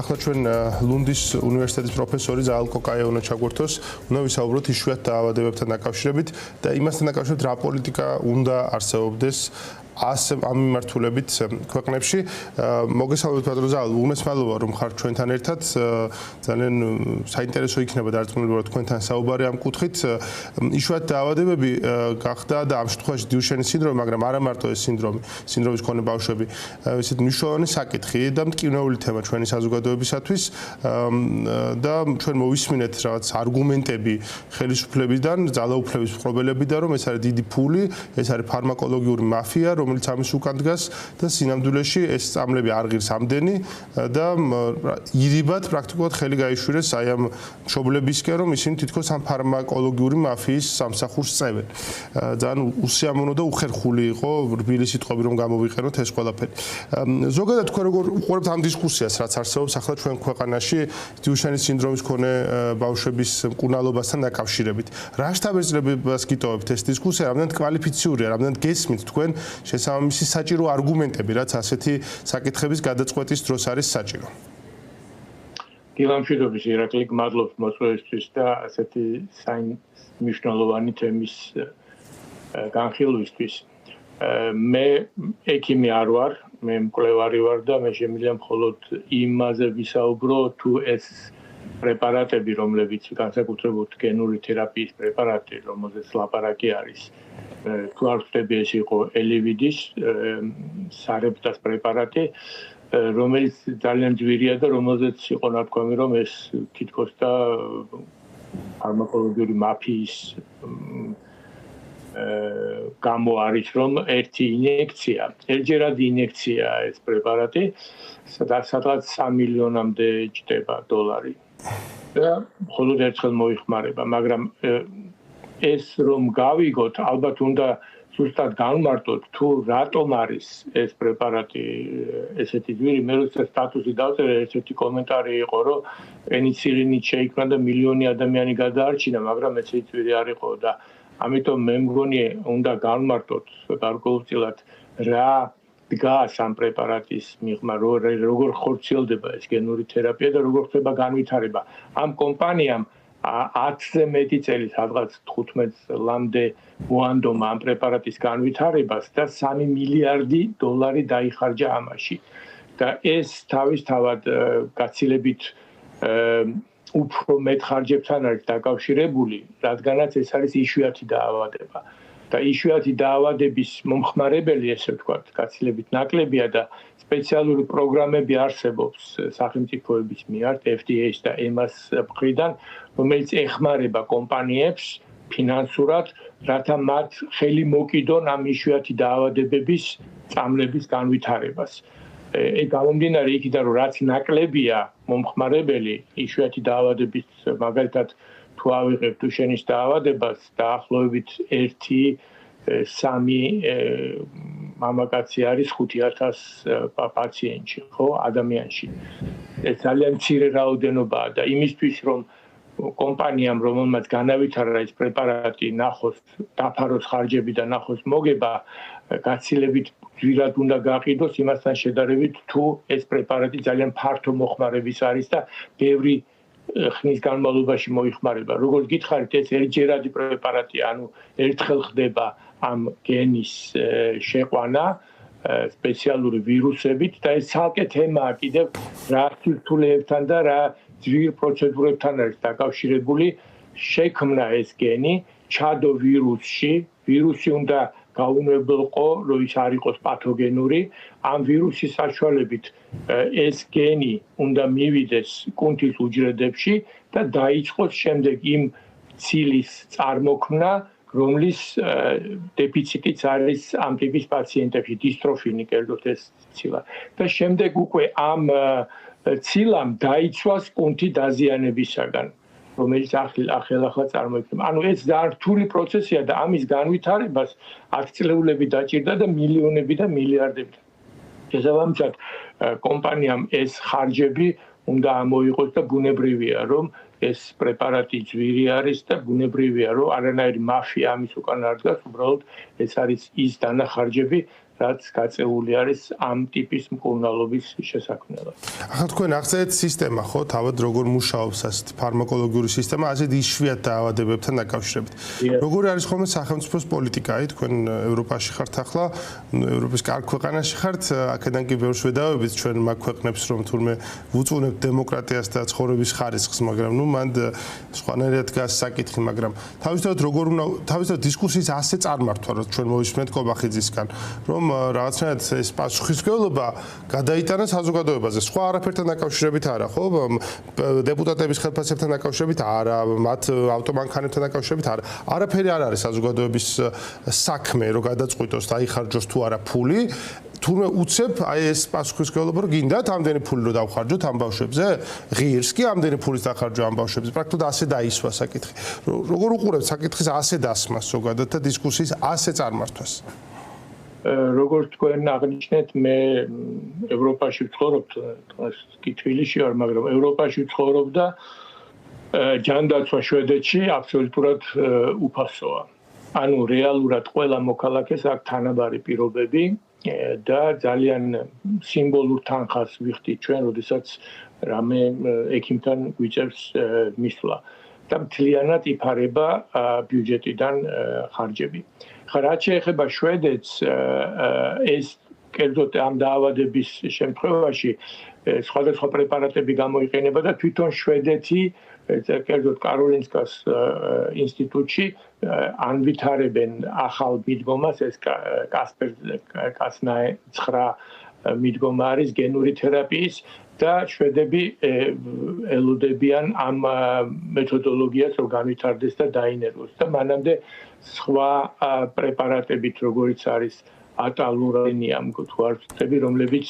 ახლა ჩვენ ლუნდის უნივერსიტეტის პროფესორი ზაალ კოკაია უნდა ჩაგვერთოს, უნდა ვისაუბროთ იშვიათ დაავადებებთან დაკავშირებით და იმასთან დაკავშირებით რა პოლიტიკა უნდა არსებობდეს ამ მიმართულებით ქვეყნებში. მოგესალმებით ბატონო ზაალ, უმესმალოა რომ ხართ ჩვენთან ერთად. ძალიან საინტერესო იქნება დარწმუნებული თქვენთან საუბარი ამ კუთხით. იშვიათ დაავადებები გახდა და ამ შემთხვევაში დიუშენის სინდრომი, მაგრამ არა მარტო ეს სინდრომის მქონე ბავშვები, ესეთ მნიშვნელოვანი საკითხი და მტკივნეული თემა ჩვენი საზოგადოებისათვის და ჩვენ მოვისმინეთ რაღაც არგუმენტები ხელისუფლებიდან, ძალაუფლების მფლობელებიდან, რომ ეს არის დიდი ფული, ეს არის ფარმაკოლოგიური მაფია, რომელიც ამის უკან დგას და სინამდვილეში ეს წამლები არ ღირს ამდენი და ირიბად პრაქტიკულად ხელი გაიშვირეს აი ამ მშობლებისკენ, რომ ისინი თითქოს ამ ფარმაკოლოგიური მაფიის სამსახურს წევენ. ძალიან უსიამოვნო და უხერხული იყო რბილი სიტყვები რომ გამოვიყენოთ ეს ყველაფერი. ზოგადად თქვენ როგორ უყურებთ ამ დისკუსიას, რაც არსებობს ახლა ჩვენ ქვეყანაში დიუშენის სინდრომის მქონე ბავშვების მკურნალობასთან დაკავშირებით. რა შთაბეჭდილებას გიტოვებთ ეს დისკუსია, რამდენად კვალიფიციურია, რამდენად გესმით თქვენ შესაბამისი საჭირო არგუმენტები, რაც ასეთი საკითხების გადაწყვეტის დროს არის საჭირო. დილამშვიდობის ირაკლი, მადლობთ მოწვევისთვის და ასეთი მნიშვნელოვანი თემის განხილვისთვის. მე ექიმი არ ვარ, მე მკვლევარი ვარ და მე შემიძლია მხოლოდ იმაზე ვისაუბრო, თუ ეს პრეპარატები, რომლებიც განსაკუთრებით გენური თერაპიის პრეპარატი, რომელზეც ლაპარაკი არის, თუ არ ვხვდები ეს იყო ელივიდის სარეპტას პრეპარატი, რომელიც ძალიან ძვირია და რომელზეც იყო ნათქვამი, რომ ეს თითქოს და ფარმაკოლოგიური მაფიის გამო არის, რომ ერთი ინიექცია, ერთჯერადი ინიექცია ეს პრეპარატი, სადაც 3 მილიონამდე ჯდება $. და მხოლოდ ერთხელ მოიხმარება, მაგრამ ეს რომ გავიგოთ, ალბათ უნდა ზუსტად განმარტოთ, თუ რატომ არის ეს პრეპარატი ესეთი ძვირი. მე როცა სტატუსი დავწერე, ესეთი კომენტარი იყო, რომ პენიცილინით შეიქმნა და მილიონი ადამიანი გადაარჩინა, მაგრამ ესეთი ძვირი არ იყო და ამიტომ მე მგონი უნდა განმარტოთ გარკვეულწილად რა დგას ამ პრეპარატის მიღმა, როგორ ხორციელდება ეს გენური თერაპია და როგორ ხდება განვითარება. ამ კომპანიამ 10-ზე მეტი წელი, სადღაც 15 წლამდე მოანდომა ამ პრეპარატის განვითარებას და $3 მილიარდი დაიხარჯა ამაში. და ეს თავისთავად გაცილებით უფრო მეტ ხარჯებთან არის დაკავშირებული, რადგანაც ეს არის იშვიათი დაავადება. და იშვიათი დაავადების მომხმარებელი, ესე ვთქვათ, გაცილებით ნაკლებია და სპეციალური პროგრამები არსებობს სახელმწიფოების მიერ, FDA-ს და EMA-ს მხრიდან, რომელიც ეხმარება კომპანიებს ფინანსურად, რათა მათ ხელი მოკიდონ ამ იშვიათი დაავადებების წამლების განვითარებას. გამომდინარე იქიდან, რომ რაც ნაკლებია მომხმარებელი იშვიათი დაავადების, მაგალითად თუ ავიღებ დუშენის დაავადებას, დაახლოებით 1-3 მამაკაცი არის 5,000 პაციენტში, ხო, ადამიანში. ეს ძალიან მცირე რაოდენობაა და იმისთვის, რომ კომპანიამ, რომელმაც განავითარა ეს პრეპარატი, ნახოს დაფაროს ხარჯები და ნახოს მოგება, გაცილებით ძვირად უნდა გაყიდოს იმასთან შედარებით, თუ ეს პრეპარატი ძალიან ფართო მოხმარების არის და ბევრი ხნის განმავლობაში მოიხმარება. როგორც გითხარით, ეს ერთჯერადი პრეპარატია, ანუ ერთხელ ხდება ამ გენის შეყვანა სპეციალური ვირუსებით და ეს ცალკე თემაა კიდევ რა სირთულეებთან და რა ძვირ პროცედურებთან არის დაკავშირებული. შექმნა ეს გენი, ჩადო ვირუსში, ვირუსი უნდა გაუნებელყო, რომ ის არ იყოს პათოგენური. ამ ვირუსის საშუალებით ეს გენი უნდა მივიდეს კუნთის უჯრედებში და დაიწყოს შემდეგ იმ ცილის წარმოქმნა, რომლის დეფიციტიც არის ამ ტიპის პაციენტებში, დისტროფინი კერძოდ ეს ცილა. და შემდეგ უკვე ამ ცილამ დაიცვას კუნთი დაზიანებისაგან, რომელიც ახლა წარმოიქმნება. ანუ ეს ძალიან რთული პროცესია და ამის განვითარებას ათწლეულები დაჭირდა და მილიონები და მილიარდები. შესაბამისად, კომპანიამ ეს ხარჯები უნდა ამოიღოს და ბუნებრივია, რომ ეს პრეპარატი ძვირი არის და ბუნებრივია, რომ არანაირი მაფია ამის უკან არ დგას, უბრალოდ ეს არის ის დანახარჯები, რაც გაწეული არის ამ ტიპის მკურნალობის შესაქმნელად. ახლა თქვენ აღწერეთ სისტემა, ხო, თავად როგორ მუშაობს ასეთი ფარმაკოლოგიური სისტემა, ასეთ იშვიათ დაავადებებთან დაკავშირებით. როგორი არის ხოლმე სახელმწიფოს პოლიტიკა? აი, თქვენ ევროპაში ხართ ახლა, ევროპის კარგ ქვეყანაში ხართ, აქედან კი ბევრს ვედავებით ჩვენ მაგ ქვეყნებს, რომ თურმე ვუწუნებთ დემოკრატიას და ცხოვრების ხარისხს, მაგრამ მან სხვანაირად დგას საკითხი, მაგრამ თავისთავად როგორ უნდა თავისთავად დისკუსიის ასე წარმართვა, რომ ჩვენ მოვისმენთ კობახიძისგან, რომ რაღაცნაირად ეს პასუხისმგებლობა გადაიტანა საზოგადოებაზე. სხვა არაფერთან დაკავშირებით არა, ხო? დეპუტატების ხელფასებთან დაკავშირებით არა, მათ ავტომანქანებთან დაკავშირებით არა. არაფერი არ არის საზოგადოების საქმე, რომ გადაწყვიტოს და აიხარჯოს თუ არა ფული. თურმე უცებ აი ეს პასუხისმგებლობა რომ გინდათ ამდენი ფული რომ დავხარჯოთ ამ ბავშვებზე? ღირს კი ამდენი ფულის დახარჯვა ამ ბავშვებზე. პრაქტიკულად ასე დაისვა საკითხი. როგორ უყურებთ საკითხის ასე დასმას ზოგადად და დისკუსიის ასე წარმართვას? როგორც თქვენ აღნიშნეთ, მე ევროპაში ვცხოვრობ, კი თბილისში ვარ, მაგრამ ევროპაში ვცხოვრობ და ჯანდაცვა შვედეთში აბსოლუტურად უფასოა. ანუ რეალურად ყველა მოქალაქეს აქვს თანაბარი პირობები და ძალიან სიმბოლურ თანხას ვიხდით ჩვენ, როდესაც რამე ექიმთან გვიწევს მისვლა და მთლიანად იფარება ბიუჯეტიდან ხარჯები. რაც შეეხება შვედეთს, ეს კერძოდ ამ დაავადების შემთხვევაში სხვადასხვა პრეპარატები გამოიყენება და თვითონ შვედეთი კერძოდ კაროლინსკას ინსტიტუტში ანვითარებენ ახალ მიდგომას, ეს კასნაე 9 მიდგომა არის გენური თერაპიის და შვედები ელოდებიან ამ მეთოდოლოგიას, რომ განვითარდეს და დაინერვოს და მანამდე სხვა პრეპარატებით, როგორიც არის ატალურენიამ, თუ არ ვცდები, რომლებიც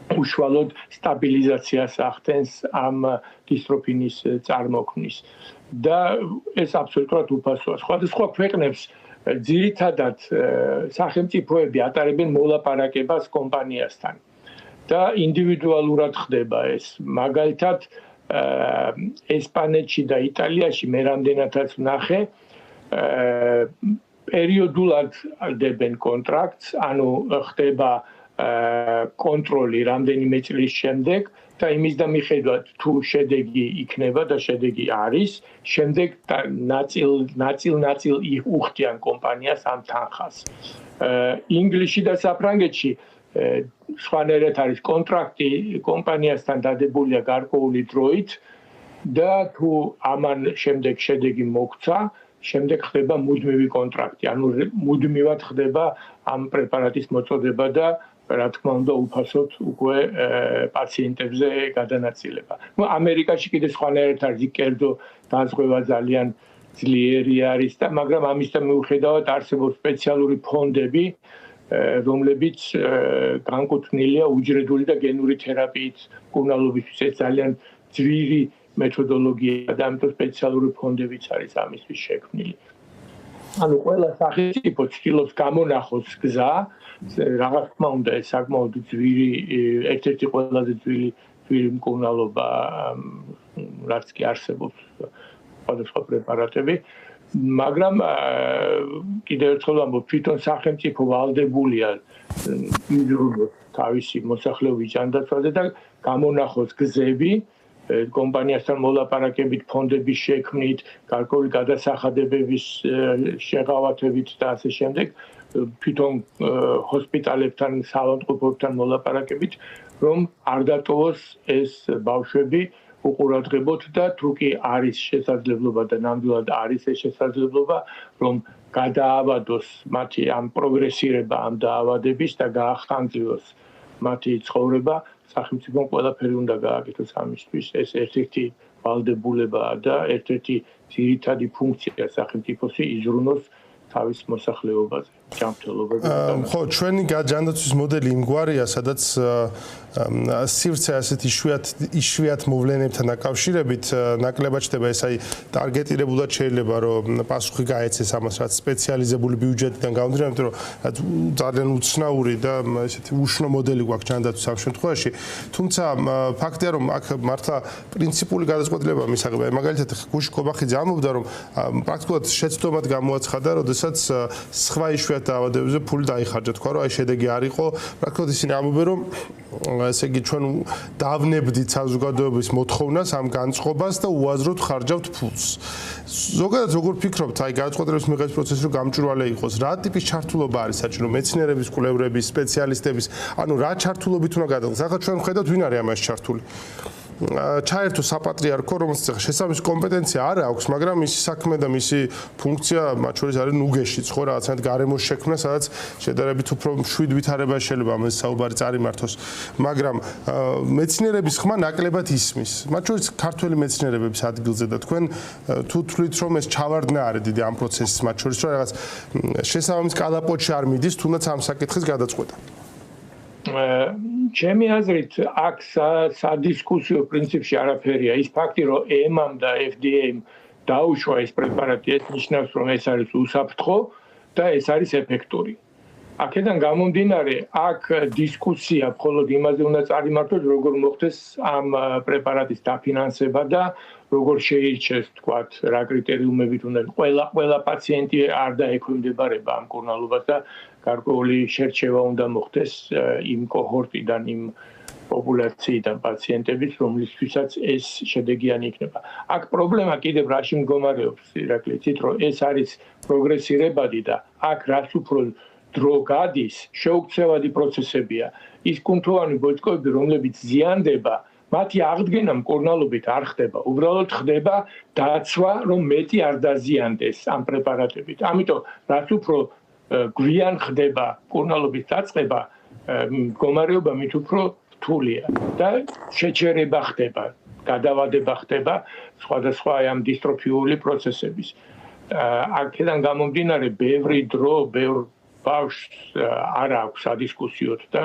უშუალოდ სტაბილიზაციას ახდენს ამ დისტროფინის წარმოქმნის და ეს აბსოლუტურად უფასოა. სხვადასხვა ქვეყნებს ძირითადად სახელმწიფოები ატარებენ მოლაპარაკებას კომპანიასთან და ინდივიდუალურად ხდება ეს. მაგალითად, ესპანეთში და იტალიაში მე რამდენადაც ვნახე, პერიოდულად დებენ კონტრაქტს, ანუ ხდება კონტროლი რამდენიმე წლის შემდეგ და იმის და მიხედვად თუ შედეგი იქნება და შედეგი არის, შემდეგ ნაწილ უხდიან კომპანიას ამ თანხას. ინგლისში და საფრანგეთში სხვანაირად არის კონტრაქტი კომპანიასთან დადებულია გარკვეული დროით და თუ ამან შემდეგ შედეგი მოგცა, შემდეგ ხდება მუდმივი კონტრაქტი, ანუ მუდმივად ხდება ამ პრეპარატის მოწოდება და რა თქმა უნდა უფასოდ უკვე პაციენტებზე გადანაწილება. ნუ ამერიკაში კიდე სხვანაირად არის, კერძო დაზღვევა ძალიან ძლიერი არის და მაგრამ ამისთან მიუხედავად არსებობს სპეციალური ფონდები, რომლებიც განკუთვნილია უჯრედული და გენური თერაპიით მკურნალობისთვის. ეს ძალიან ძვირი მეთოდოლოგია და ამიტომ სპეციალური ფონდებიც არის ამისთვის შექმნილი. ანუ ყველა სახელმწიფო ცდილობს გამონახოს გზა, რაღაც თქმა უნდა ეს საკმაოდ ძვირი, ერთ-ერთი ყველაზე ძვირი მკურნალობა, რაც კი არსებობს სხვადასხვა პრეპარატები, მაგრამ კიდევ ერთხელ ვამბობ, თვითონ სახელმწიფო ვალდებულია იზრუნოს თავისი მოსახლეობის ჯანდაცვაზე და გამონახოს გზები კომპანიასთან მოლაპარაკებით, ფონდების შექმნით, გარკვეული გადასახადებების შეღავათებით და ასე შემდეგ, თვითონ ჰოსპიტალებთან, საავადმყოფოებთან მოლაპარაკებით, რომ არ დატოვოს ეს ბავშვები უყურადღებოთ და თუ კი არის შესაძლებლობა და ნამდვილად არის ეს შესაძლებლობა, რომ გადაავადოს მათი ამ პროგრესირება ამ დაავადების და გაახანგრიოს მათი ცხოვრება, სახელმწიფომ ყველაფერი უნდა გააკეთოს ამისთვის. ეს ერთ-ერთი ვალდებულებაა და ერთ-ერთი ძირითადი ფუნქცია სახელმწიფოსი იზრუნოს თავის მოსახლეობაზე, ჯანმრთელობაზე. ხო, ჩვენი ჯანდაცვის მოდელი იმგვარია, სადაც სივრცე ასეთ იშვიათ მოვლენებთან დაკავშირებით ნაკლებად ჩდება ეს აი ტარგეტირებულად შეიძლება რომ პასუხი გაეცეს ამას რაც სპეციალიზებული ბიუჯეტიდან გამომდინარე, რომ ძალიან უცნაური და ესეთი უშნო მოდელი გვაქვს ჯანდაცვის ამ შემთხვევაში. თუმცა ფაქტია რომ აქ მართლა პრინციპული გადაწყვეტილება მისაღებია. მაგალითად გუშინ კობახიძე ამბობდა რომ პრაქტიკულად შეცდომად გამოაცხადა, როდესაც სხვა იშვიათ იშვიათ დაავადებებზე ფული დაიხარჯა, თქვა რომ აი შედეგი არ იყო. რა თქმა უნდა ისინი ამბობენ რომ ესე იგი ჩვენ დავნებდით საზოგადოების მოთხოვნას ამ განწყობას და უაზროდ ხარჯავთ ფულს. ზოგადად როგორ ფიქრობთ, აი გადაწყვეტილების მიღების პროცესი რომ გამჭვირვალე იყოს, რა ტიპის ჩართულობა არის საჭირო მეცნიერების, კვლევრების, სპეციალისტების, ანუ რა ჩართულობით უნდა გადაიღოს? ახლა ჩვენ ვხედავთ ვინ არის ამაში ჩართული. ჩაერთო საპატრიარქო, რომელსაც შესაბამისი კომპეტენცია არ აქვს, მაგრამ მისი საქმე და მისი ფუნქცია მათ შორის არის ნუგეშიც, ხო, რაღაცნაირად გარემოს შექმნა, სადაც შედარებით უფრო მშვიდ ვითარებაში შეიძლება ამაზე საუბარი წარიმართოს. მაგრამ მეცნიერების ხმა ნაკლებად ისმის. მათ შორის ქართველი მეცნიერების ადგილზე და თქვენ თუ თვლით, რომ ეს ჩავარდნა არის დიდი ამ პროცესის მათ შორის, რომ რაღაც შესაბამის კალაპოტში არ მიდის, თუნდაც ამ საკითხის გადაწყვეტა. ჩემი აზრით აქ სადისკუსიო პრინციპში არაფერია. ის ფაქტი, რომ EMA-მ და FDA-მ დაუშვა ეს პრეპარატი, ეს ნიშნავს, რომ ეს არის უსაფრთხო და ეს არის ეფექტური. აქედან გამომდინარე, აქ დისკუსია მხოლოდ იმაზე უნდა წარიმართოს, როგორ მოხდეს ამ პრეპარატის დაფინანსება და როგორ შეირჩეს, თქვათ, რა კრიტერიუმებით უნდა ყველა პაციენტი არ დაექვემდებარება ამ კურნალობას და გარკვეული შერჩევა უნდა მოხდეს იმ კოჰორტიდან, იმ პოპულაციიდან პაციენტების, რომლისთვისაც ეს შედეგიანი იქნება. აქ პრობლემა კიდევ რაში მდგომარეობს, ირაკლი, იცით, რომ ეს არის პროგრესირებადი და აქ რაც უფრო დრო გადის, შეუქცევადი პროცესებია. ის კუნთოვანი ბოჭკოები, რომლებიც ზიანდება, მათი აღდგენა მკურნალობით არ ხდება. უბრალოდ ხდება დაცვა, რომ მეტი არ დაზიანდეს ამ პრეპარატებით. ამიტომ რაც უფრო გვიან ხდება კურნალობის დაწყება, მდგომარეობა მით უფრო რთულია და შეჩერება ხდება, გადავადება ხდება სხვადასხვა ამ დისტროფიული პროცესების. აქედან გამომდინარე, ბევრი დრო, ბევრ ბავშვს არ აქვს სადისკუსიოდ და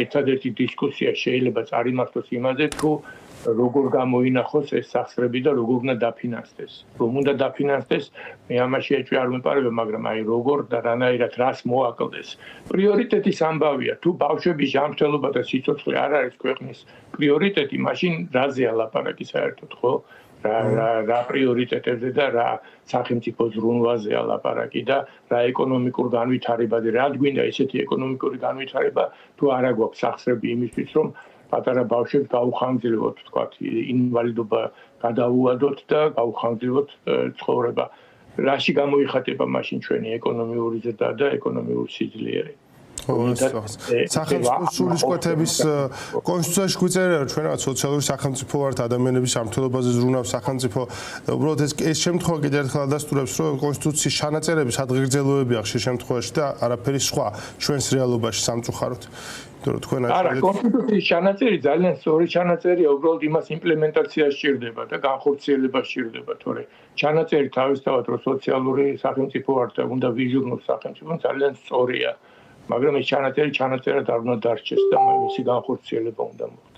ერთადერთი დისკუსია შეიძლება წარიმართოს იმაზე, თუ როგორ გამოინახოს ეს სახსრები და როგორ უნდა დაფინანსდეს. რომ უნდა დაფინანსდეს, მე ამაში ეჭვი არ მეპარება, მაგრამ აი როგორ და რანაირად რას მოაკლდეს. პრიორიტეტის ამბავია, თუ ბავშვების ჯანმრთელობა და სიცოცხლე არ არის ქვეყნის პრიორიტეტი, მაშინ რაზეა ლაპარაკი საერთოდ, ხო? რა პრიორიტეტებზე და რა სახელმწიფო ზრუნვაზეა ლაპარაკი და რა ეკონომიკურ განვითარებაზე, რა გვინდა ესეთი ეკონომიკური განვითარება, თუ არა გვაქვს სახსრები იმისთვის, რომ პატარა ბავშვებს გაუხანგრძლივოთ, თქვათ, ინვალიდობა გადაუვადოთ და გაუხანგრძლივოთ ცხოვრება. რაში გამოიხატება მაშინ ჩვენი ეკონომიური ზრდა და ეკონომიური სიძლიერე? სახელმწიფო სულისკვეთების კონსტიტუციაში გვიწერია, რომ ჩვენ რაღაც სოციალური სახელმწიფო ვართ, ადამიანების ჯანმრთელობაზე ზრუნავს სახელმწიფო. უბრალოდ ეს შემთხვევა კიდევ ერთხელ ადასტურებს, რომ კონსტიტუციის ჩანაწერები სადღეგრძელოებია ხშირ შემთხვევაში და არაფერი სხვა ჩვენს რეალობაში სამწუხაროდ. არა, კონსტიტუციის ჩანაწერი ძალიან სწორი ჩანაწერია, უბრალოდ იმას იმპლემენტაცია სჭირდება და განხორციელება სჭირდება, თორე ჩანაწერი თავისთავად რო სოციალური სახელმწიფო არ და უნდა ვიჟურნოს სახელმწიფო ძალიან სწორია, მაგრამ ეს ჩანაწერი ჩანაწერად არ უნდა დარჩეს და მისი განხორციელება უნდა მოხდეს.